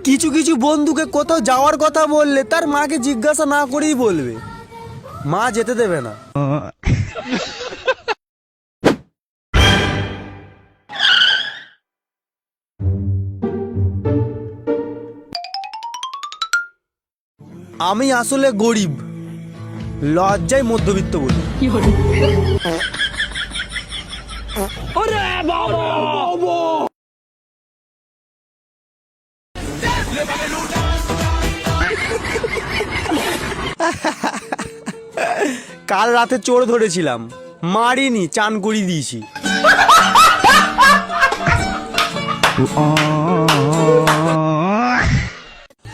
কিছু কিছু বন্ধুকে কোথাও যাওয়ার কথা বললে তার মাকে জিজ্ঞাসা না করেই বলবে, মা যেতে দেবে না। আমি আসলে গরিব, লজ্জায় মধ্যবিত্ত বলি। কাল রাতে চোর ধরেছিলাম, মারিনি, চান করিয়ে দিয়েছি।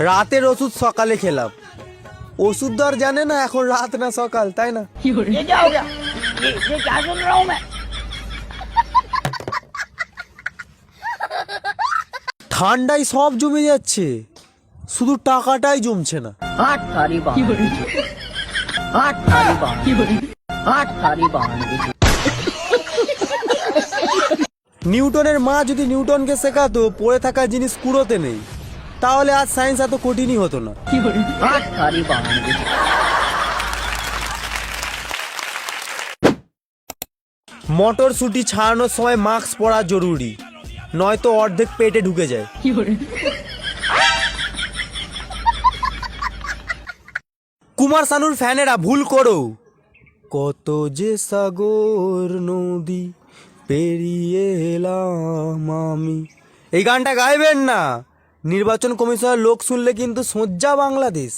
রাতের ওষুধ সকালে খেলাম, ওষুধ তো আর জানে না এখন রাত না সকাল, তাই না? ঠান্ডায় সব জমে যাচ্ছে, শুধু টাকাটাই জমছে না। নিউটনের মা যদি নিউটনকে শেখাতো পড়ে থাকা জিনিস কুড়োতে নেই, তাহলে আজ সায়েন্স এত কঠিনই হতো না। মটরশুঁটি ছাড়ানোর সময় মাস্ক পরা জরুরি, নয়তো অর্ধেক পেটে ঢুকে যায়। কুমার শানুর ফ্যানেরা ভুল করো, কত যে সাগর নদী পেরিয়ে এলাম আমি। এই গানটা গাইবেন না, নির্বাচন কমিশনের লোক শুনলে কিন্তু সোজা বাংলাদেশ।